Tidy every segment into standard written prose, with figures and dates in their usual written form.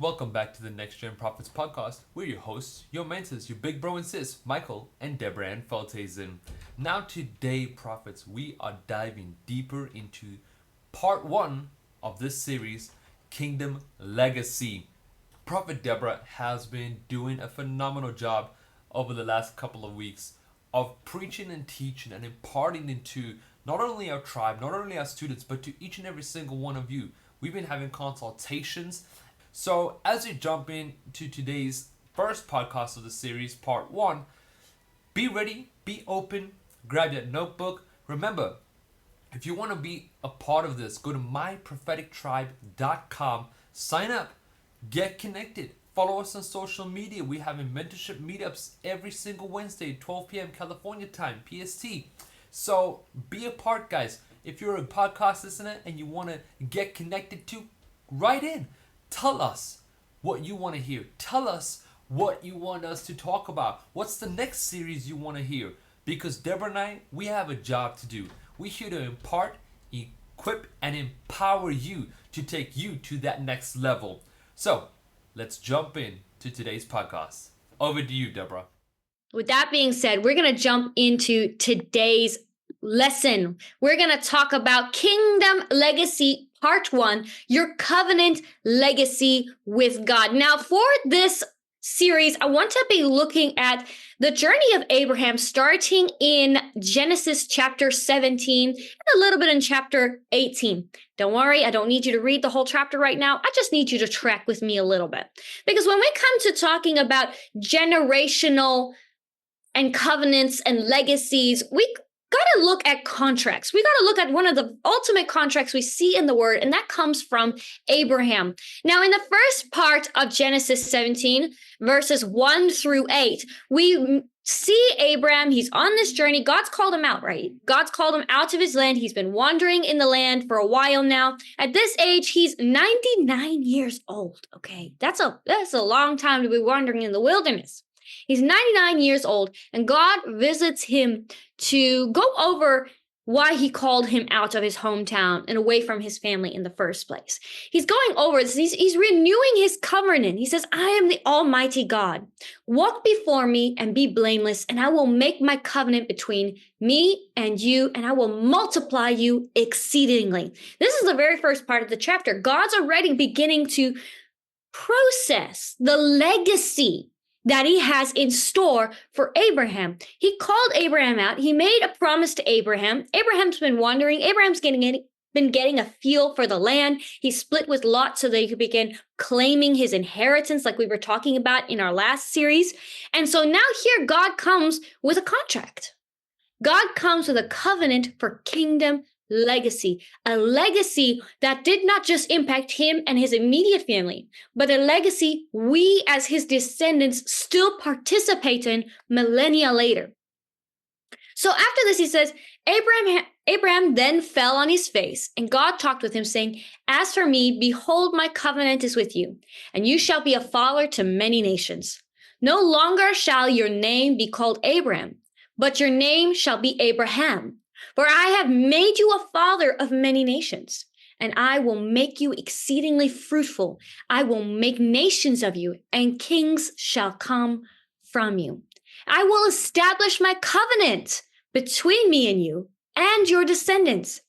Welcome back to the Next Gen Prophets podcast. We're your hosts, your mentors, your big bro and sis, Michael and Deborah-Anne Velthuysen. Now today, prophets, we are diving deeper into part 1 of this series, Kingdom Legacy. Prophet Deborah has been doing a phenomenal job over the last couple of weeks of preaching and teaching and imparting into not only our tribe, not only our students, but to each and every single one of you. We've been having consultations. So as we jump into today's first podcast of the series, part 1, be ready, be open, grab your notebook. Remember, if you want to be a part of this, go to myprophetictribe.com, sign up, get connected, follow us on social media. We have mentorship meetups every single Wednesday, 12 p.m. California time, PST. So be a part, guys. If you're a podcast listener and you want to get connected to, write in. Tell us what you want to hear. Tell us what you want us to talk about. What's the next series you want to hear? Because Deborah and I, we have a job to do. We're here to impart, equip, and empower you to take you to that next level. So let's jump in to today's podcast. Over to you, Deborah. With that being said, we're going to jump into today's lesson. We're going to talk about Kingdom Legacy Part 1, your covenant legacy with God. Now, for this series, I want to be looking at the journey of Abraham starting in Genesis chapter 17 and a little bit in chapter 18. Don't worry, I don't need you to read the whole chapter right now. I just need you to track with me a little bit. Because when we come to talking about generational and covenants and legacies, we got to look at contracts. We got to look at one of the ultimate contracts we see in the word, and that comes from Abraham. Now, in the first part of Genesis 17, verses 1 through 8, we see Abraham. He's on this journey. God's called him out, right? God's called him out of his land. He's been wandering in the land for a while now. At this age, he's 99 years old, okay? That's a long time to be wandering in the wilderness. He's 99 years old, and God visits him to go over why he called him out of his hometown and away from his family in the first place. He's going over this. He's renewing his covenant. He says, I am the Almighty God. Walk before me and be blameless, and I will make my covenant between me and you, and I will multiply you exceedingly. This is the very first part of the chapter. God's already beginning to process the legacy that he has in store for Abraham. He called Abraham out. He made a promise to Abraham. Abraham's been wandering. Abraham's been getting a feel for the land. He split with Lot so that he could begin claiming his inheritance like we were talking about in our last series. And so now here God comes with a contract. God comes with a covenant for kingdom legacy, a legacy that did not just impact him and his immediate family, but a legacy we as his descendants still participate in millennia later. So after this, he says, Abraham then fell on his face, and God talked with him, saying, as for me, behold, my covenant is with you, and you shall be a father to many nations. No longer shall your name be called Abram, but your name shall be Abraham. For I have made you a father of many nations, and I will make you exceedingly fruitful. I will make nations of you, and kings shall come from you. I will establish my covenant between me and you and your descendants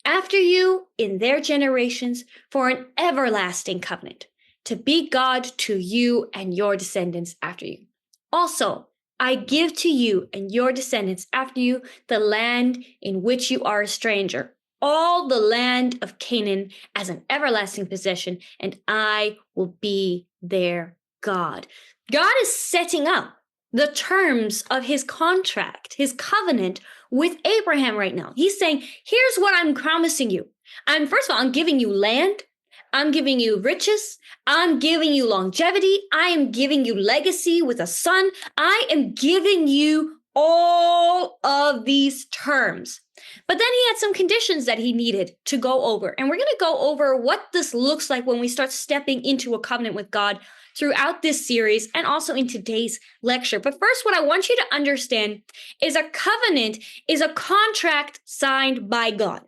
after you in their generations for an everlasting covenant, to be God to you and your descendants after you. Also, I give to you and your descendants after you the land in which you are a stranger, all the land of Canaan as an everlasting possession, and I will be their God. God is setting up the terms of his contract, his covenant with Abraham right now. He's saying, here's what I'm promising you. First of all, I'm giving you land. I'm giving you riches. I'm giving you longevity. I am giving you legacy with a son. I am giving you all of these terms. But then he had some conditions that he needed to go over. And we're going to go over what this looks like when we start stepping into a covenant with God throughout this series and also in today's lecture. But first, what I want you to understand is a covenant is a contract signed by God.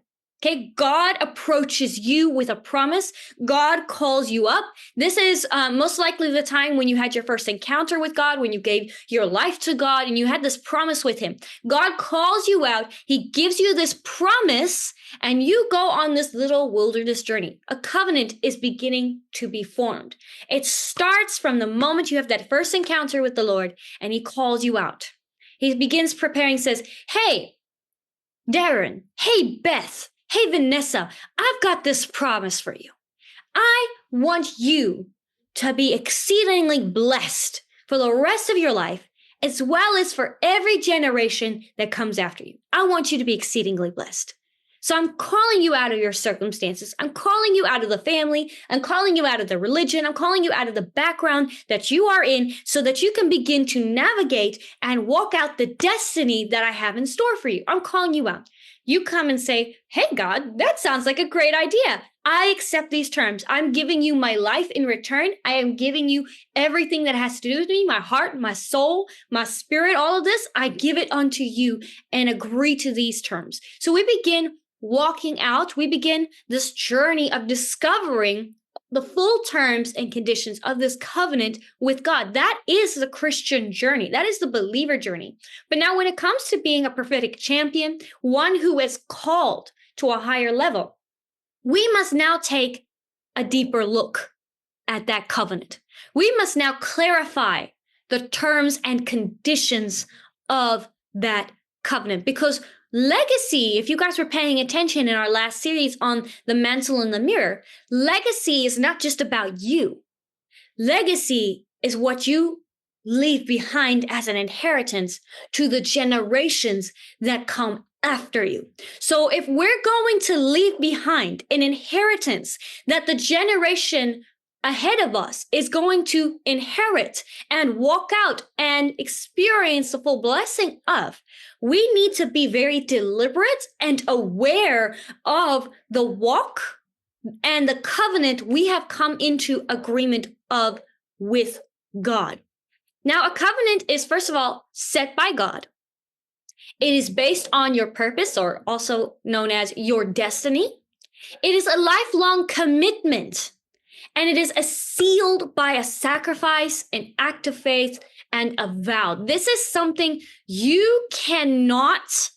Okay, God approaches you with a promise. God calls you up. This is most likely the time when you had your first encounter with God, when you gave your life to God and you had this promise with him. God calls you out. He gives you this promise and you go on this little wilderness journey. A covenant is beginning to be formed. It starts from the moment you have that first encounter with the Lord and he calls you out. He begins preparing, says, hey, Darren, hey, Beth, hey, Vanessa, I've got this promise for you. I want you to be exceedingly blessed for the rest of your life, as well as for every generation that comes after you. I want you to be exceedingly blessed. So I'm calling you out of your circumstances. I'm calling you out of the family. I'm calling you out of the religion. I'm calling you out of the background that you are in so that you can begin to navigate and walk out the destiny that I have in store for you. I'm calling you out. You come and say, hey, God, that sounds like a great idea. I accept these terms. I'm giving you my life in return. I am giving you everything that has to do with me, my heart, my soul, my spirit, all of this. I give it unto you and agree to these terms. So we begin walking out. We begin this journey of discovering the full terms and conditions of this covenant with God. That is the Christian journey. That is the believer journey. But now when it comes to being a prophetic champion, one who is called to a higher level, we must now take a deeper look at that covenant. We must now clarify the terms and conditions of that covenant, because legacy, if you guys were paying attention in our last series on the mantle and the mirror, legacy is not just about you. Legacy is what you leave behind as an inheritance to the generations that come after you. So if we're going to leave behind an inheritance that the generation ahead of us is going to inherit and walk out and experience the full blessing of, we need to be very deliberate and aware of the walk and the covenant we have come into agreement of with God. Now, a covenant is, first of all, set by God. It is based on your purpose, or also known as your destiny. It is a lifelong commitment, and it is sealed by a sacrifice, an act of faith, and a vow. This is something you cannot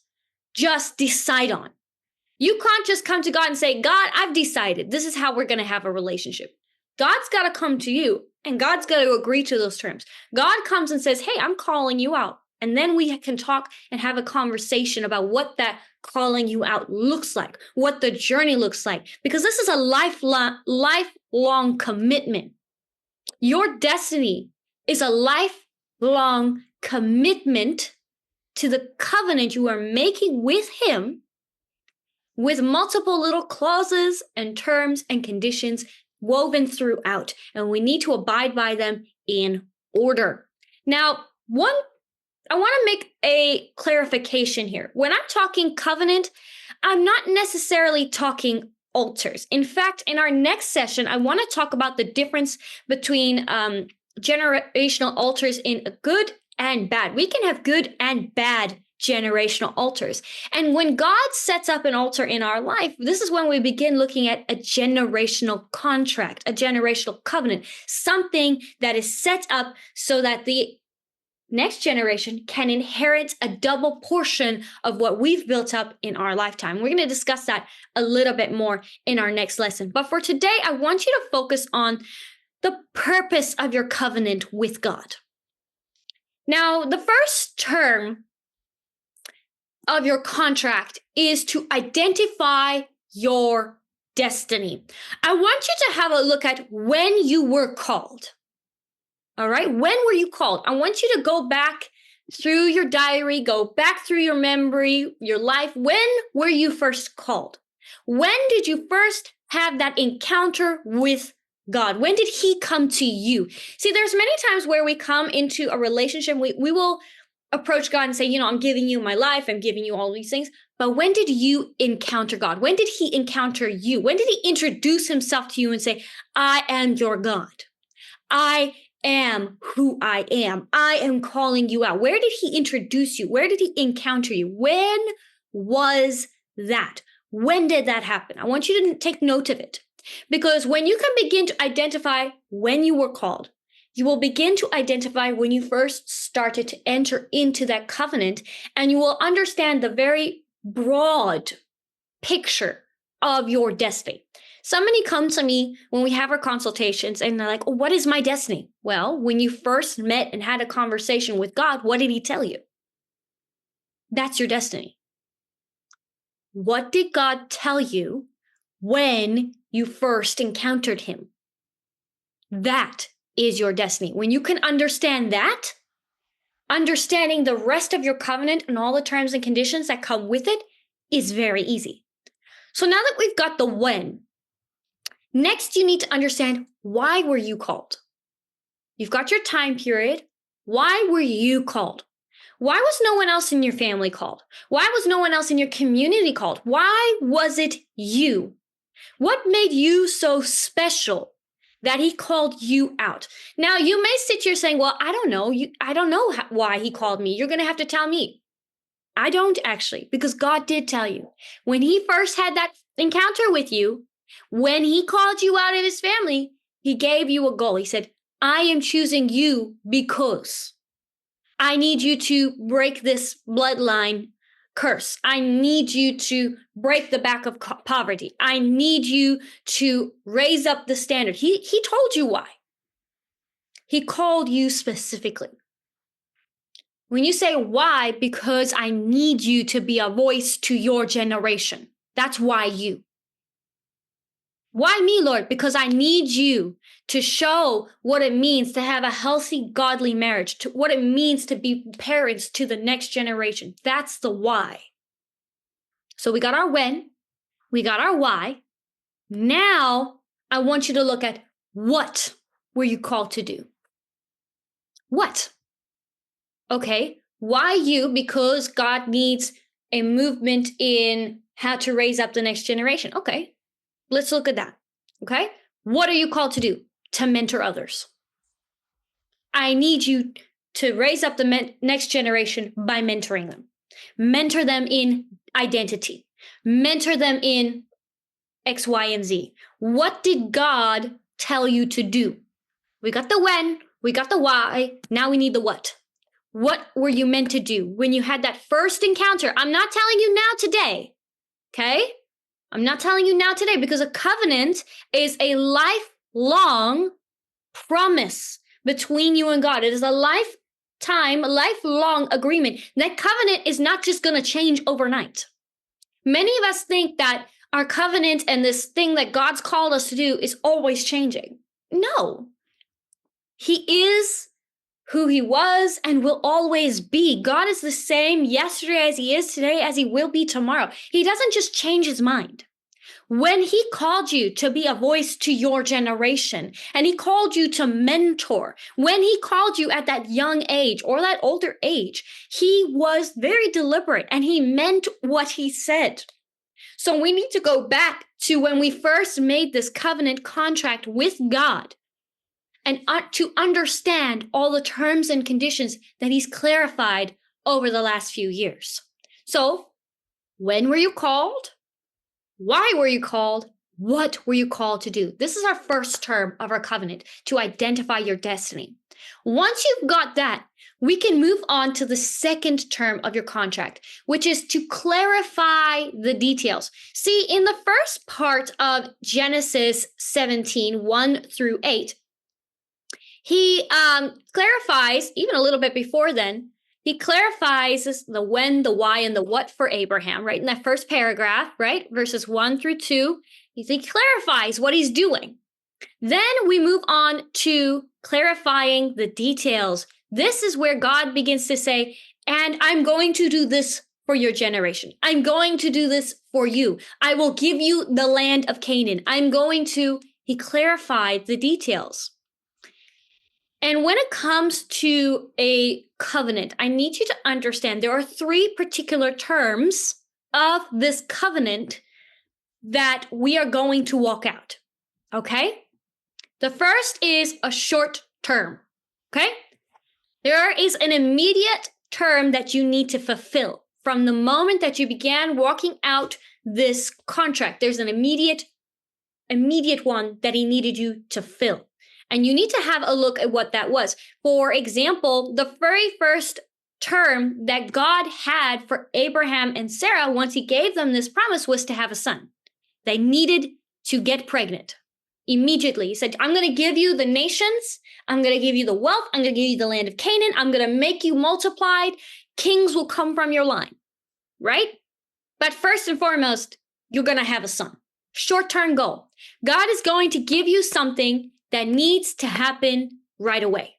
just decide on. You can't just come to God and say, God, I've decided this is how we're going to have a relationship. God's got to come to you, and God's got to agree to those terms. God comes and says, hey, I'm calling you out. And then we can talk and have a conversation about what that calling you out looks like, what the journey looks like, because this is a lifelong commitment. Your destiny is a lifelong commitment to the covenant you are making with him, with multiple little clauses and terms and conditions woven throughout, and we need to abide by them in order. Now, I want to make a clarification here. When I'm talking covenant, I'm not necessarily talking altars. In fact, in our next session, I want to talk about the difference between generational altars in a good and bad. We can have good and bad generational altars. And when God sets up an altar in our life, this is when we begin looking at a generational contract, a generational covenant, something that is set up so that the next generation can inherit a double portion of what we've built up in our lifetime. We're going to discuss that a little bit more in our next lesson. But for today, I want you to focus on the purpose of your covenant with God. Now, the first term of your contract is to identify your destiny. I want you to have a look at when you were called. All right. When were you called? I want you to go back through your diary, go back through your memory, your life. When were you first called? When did you first have that encounter with God? When did he come to you? See, there's many times where we come into a relationship, we will approach God and say, I'm giving you my life. I'm giving you all these things. But when did you encounter God? When did he encounter you? When did he introduce himself to you and say, I am your God? I am who I am. I am calling you out. Where did he introduce you? Where did he encounter you? When was that? When did that happen? I want you to take note of it. Because when you can begin to identify when you were called, you will begin to identify when you first started to enter into that covenant, and you will understand the very broad picture of your destiny. Somebody comes to me when we have our consultations and they're like, oh, what is my destiny? Well, when you first met and had a conversation with God, what did he tell you? That's your destiny. What did God tell you when you first encountered him? That is your destiny. When you can understand that, understanding the rest of your covenant and all the terms and conditions that come with it is very easy. So now that we've got the when, next you need to understand, why were you called? You've got your time period. Why were you called? Why was no one else in your family called? Why was no one else in your community called? Why was it you? What made you so special that he called you out? Now, you may sit here saying, well, I don't know. I don't know why he called me. You're going to have to tell me. I don't actually, because God did tell you. When he first had that encounter with you, when he called you out of his family, he gave you a goal. He said, I am choosing you because I need you to break this bloodline curse. I need you to break the back of poverty. I need you to raise up the standard. He told you why. He called you specifically. When you say why, because I need you to be a voice to your generation. That's why you. Why me, Lord? Because I need you to show what it means to have a healthy, godly marriage, to what it means to be parents to the next generation. That's the why. So we got our when, we got our why. Now I want you to look at, what were you called to do? What? Okay, why you? Because God needs a movement in how to raise up the next generation. Okay, let's look at that. Okay, what are you called to do? To mentor others. I need you to raise up the next generation by mentoring them. Mentor them in identity. Mentor them in X, Y, and Z. What did God tell you to do? We got the when, we got the why, now we need the what. What were you meant to do when you had that first encounter? I'm not telling you now today, okay? I'm not telling you now today, because a covenant is a lifelong promise between you and God. It is a lifelong agreement. That covenant is not just going to change overnight. Many of us think that our covenant and this thing that God's called us to do is always changing. No. He is who he was and will always be. God is the same yesterday as he is today, as he will be tomorrow. He doesn't just change his mind. When he called you to be a voice to your generation, and he called you to mentor, when he called you at that young age or that older age, he was very deliberate and he meant what he said. So we need to go back to when we first made this covenant contract with God, and to understand all the terms and conditions that he's clarified over the last few years. So, when were you called? Why were you called? What were you called to do? This is our first term of our covenant, to identify your destiny. Once you've got that, we can move on to the second term of your contract, which is to clarify the details. See, in the first part of Genesis 17, 1 through 8, he clarifies, even a little bit before then, he clarifies the when, the why, and the what for Abraham, right? In that first paragraph, right? Verses 1 through 2, he clarifies what he's doing. Then we move on to clarifying the details. This is where God begins to say, and I'm going to do this for your generation. I'm going to do this for you. I will give you the land of Canaan. He clarified the details. And when it comes to a covenant, I need you to understand there are three particular terms of this covenant that we are going to walk out, okay? The first is a short term, okay? There is an immediate term that you need to fulfill from the moment that you began walking out this contract. There's an immediate one that he needed you to fill. And you need to have a look at what that was. For example, the very first term that God had for Abraham and Sarah once he gave them this promise was to have a son. They needed to get pregnant immediately. He said, I'm going to give you the nations. I'm going to give you the wealth. I'm going to give you the land of Canaan. I'm going to make you multiplied. Kings will come from your line, right? But first and foremost, you're going to have a son. Short-term goal. God is going to give you something that needs to happen right away.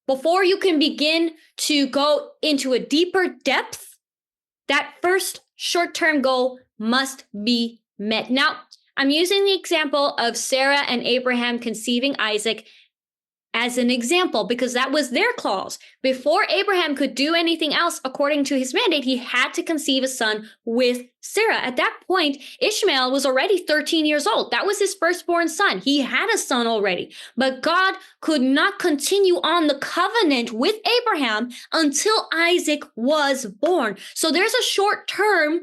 Before you can begin to go into a deeper depth, that first short-term goal must be met. Now, I'm using the example of Sarah and Abraham conceiving Isaac as an example because that was their clause. Before Abraham could do anything else according to his mandate, he had to conceive a son with Sarah. At that point, Ishmael was already 13 years old. That was his firstborn son. He had a son already, but God could not continue on the covenant with Abraham until Isaac was born. So there's a short-term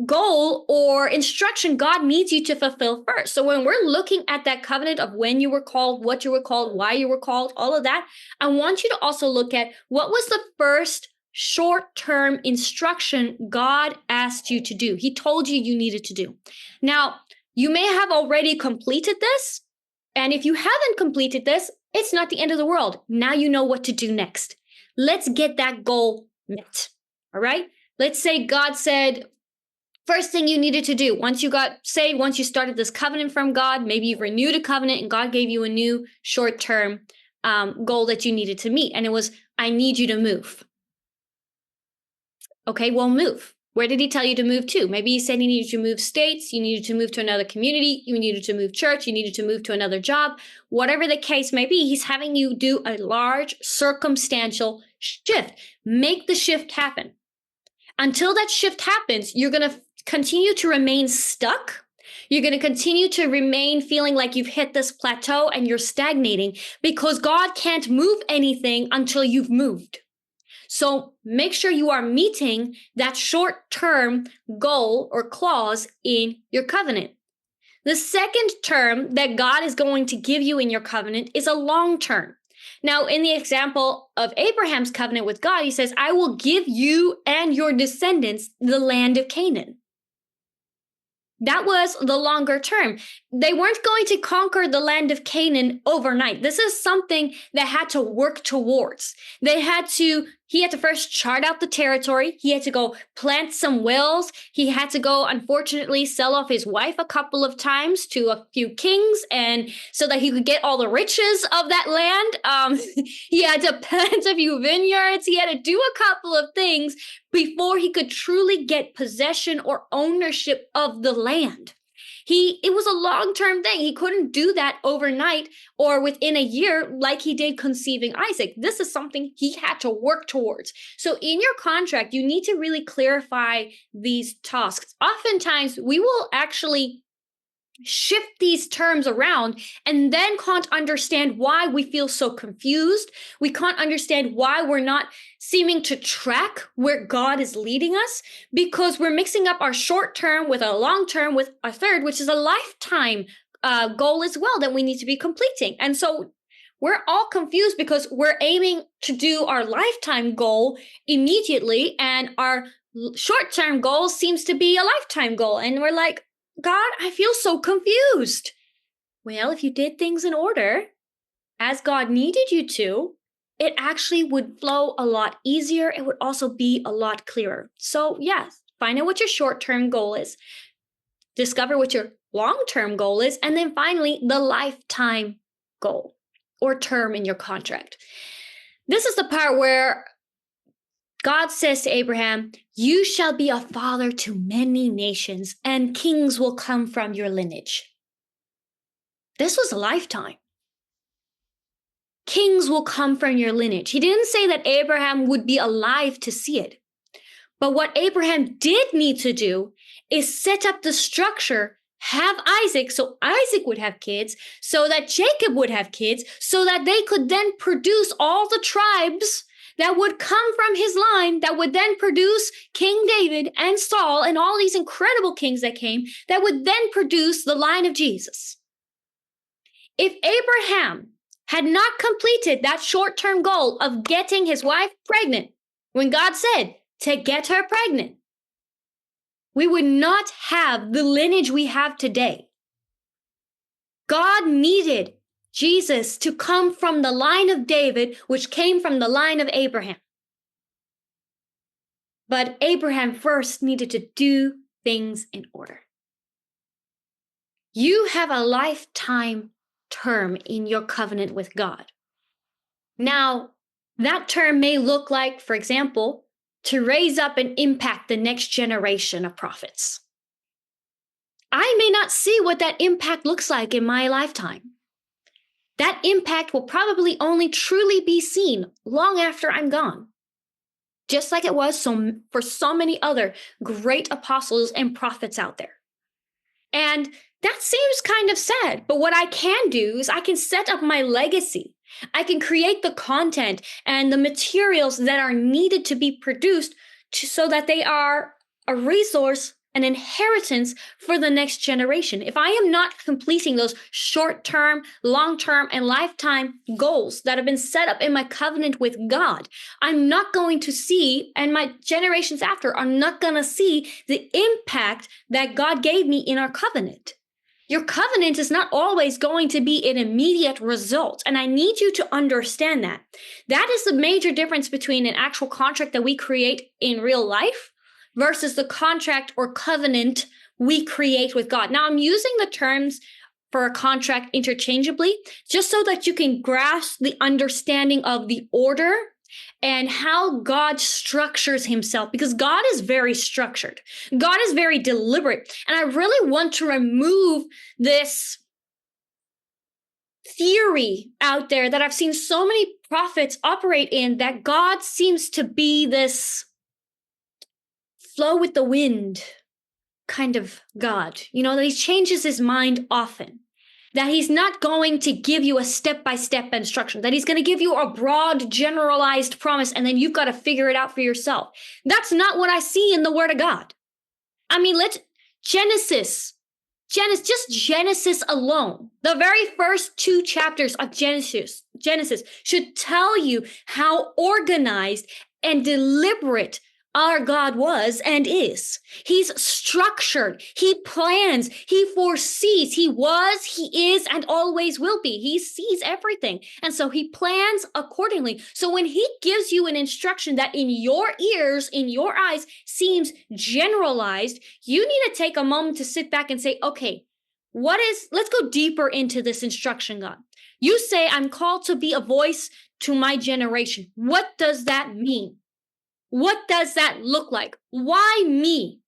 goal or instruction God needs you to fulfill first. So when we're looking at that covenant of when you were called, what you were called, why you were called, all of that, I want you to also look at what was the first short-term instruction God asked you to do. He told you needed to do. Now, you may have already completed this. And if you haven't completed this, it's not the end of the world. Now you know what to do next. Let's get that goal met. All right. Let's say God said, first thing you needed to do once you got saved, once you started this covenant from God, maybe you've renewed a covenant and God gave you a new short-term goal that you needed to meet. And it was, I need you to move. Okay, well, move. Where did he tell you to move to? Maybe he said he needed to move states, you needed to move to another community, you needed to move church, you needed to move to another job. Whatever the case may be, he's having you do a large circumstantial shift. Make the shift happen. Until that shift happens, you're going to continue to remain stuck. You're going to continue to remain feeling like you've hit this plateau and you're stagnating because God can't move anything until you've moved. So make sure you are meeting that short-term goal or clause in your covenant. The second term that God is going to give you in your covenant is a long term. Now, in the example of Abraham's covenant with God, he says, I will give you and your descendants the land of Canaan. That was the longer term. They weren't going to conquer the land of Canaan overnight. This is something that had to work towards. He had to first chart out the territory. He had to go plant some wells. He had to go, unfortunately, sell off his wife a couple of times to a few kings, and so that he could get all the riches of that land. He had to plant a few vineyards. He had to do a couple of things before he could truly get possession or ownership of the land. It was a long-term thing. He couldn't do that overnight or within a year like he did conceiving Isaac. This is something he had to work towards. So in your contract, you need to really clarify these tasks. Oftentimes, we will actually shift these terms around and then can't understand why we feel so confused. We can't understand why we're not seeming to track where God is leading us because we're mixing up our short term with a long term with a third, which is a lifetime goal as well that we need to be completing. And so we're all confused because we're aiming to do our lifetime goal immediately and our short-term goal seems to be a lifetime goal. And we're like, God, I feel so confused. Well, if you did things in order, as God needed you to, it actually would flow a lot easier. It would also be a lot clearer. So yes, find out what your short-term goal is. Discover what your long-term goal is. And then finally, the lifetime goal or term in your contract. This is the part where God says to Abraham, you shall be a father to many nations, and kings will come from your lineage. This was a lifetime. Kings will come from your lineage. He didn't say that Abraham would be alive to see it. But what Abraham did need to do is set up the structure, have Isaac, so Isaac would have kids, so that Jacob would have kids, so that they could then produce all the tribes that would come from his line, that would then produce King David and Saul and all these incredible kings that came, that would then produce the line of Jesus. If Abraham had not completed that short-term goal of getting his wife pregnant, when God said to get her pregnant, we would not have the lineage we have today. God needed Jesus to come from the line of David, which came from the line of Abraham. But Abraham first needed to do things in order. You have a lifetime term in your covenant with God. Now, that term may look like, for example, to raise up and impact the next generation of prophets. I may not see what that impact looks like in my lifetime. That impact will probably only truly be seen long after I'm gone. Just like it was for so many other great apostles and prophets out there. And that seems kind of sad, but what I can do is I can set up my legacy. I can create the content and the materials that are needed to be produced so that they are a resource, an inheritance for the next generation. If I am not completing those short-term, long-term, and lifetime goals that have been set up in my covenant with God, I'm not going to see, and my generations after are not going to see the impact that God gave me in our covenant. Your covenant is not always going to be an immediate result. And I need you to understand that. That is the major difference between an actual contract that we create in real life versus the contract or covenant we create with God. Now, I'm using the terms for a contract interchangeably, just so that you can grasp the understanding of the order and how God structures himself, because God is very structured. God is very deliberate. And I really want to remove this theory out there that I've seen so many prophets operate in, that God seems to be this flow with the wind kind of God, that he changes his mind often, that he's not going to give you a step-by-step instruction, that he's going to give you a broad, generalized promise, and then you've got to figure it out for yourself. That's not what I see in the Word of God. I mean, Genesis alone, the very first 2 chapters of Genesis should tell you how organized and deliberate our God was and is. He's structured. He plans. He foresees. He was, he is, and always will be. He sees everything. And so he plans accordingly. So when he gives you an instruction that in your ears, in your eyes, seems generalized, you need to take a moment to sit back and say, okay, let's go deeper into this instruction, God. You say I'm called to be a voice to my generation. What does that mean? What does that look like? Why me?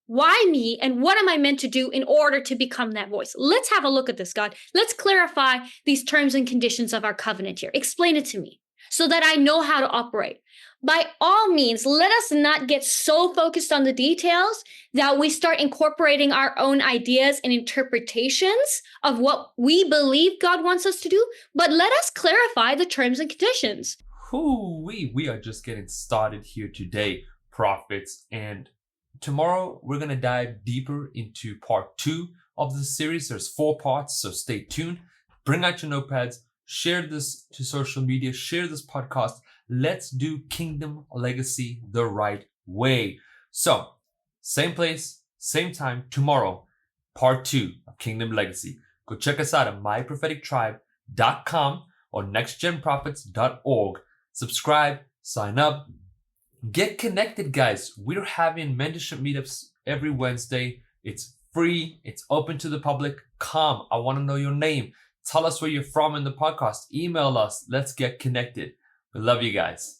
Why me? And what am I meant to do in order to become that voice? Let's have a look at this, God. Let's clarify these terms and conditions of our covenant here. Explain it to me so that I know how to operate. By all means, let us not get so focused on the details that we start incorporating our own ideas and interpretations of what we believe God wants us to do, but let us clarify the terms and conditions. We are just getting started here today, prophets, and tomorrow we're going to dive deeper into part 2 of the series. There's 4 parts, so stay tuned. Bring out your notepads, share this to social media, share this podcast. Let's do Kingdom Legacy the right way. So, same place, same time, tomorrow, part 2 of Kingdom Legacy. Go check us out at myprophetictribe.com or nextgenprophets.org. Subscribe, sign up, get connected, guys. We're having mentorship meetups every Wednesday. It's free. It's open to the public. Come. I want to know your name. Tell us where you're from in the podcast. Email us. Let's get connected. We love you guys.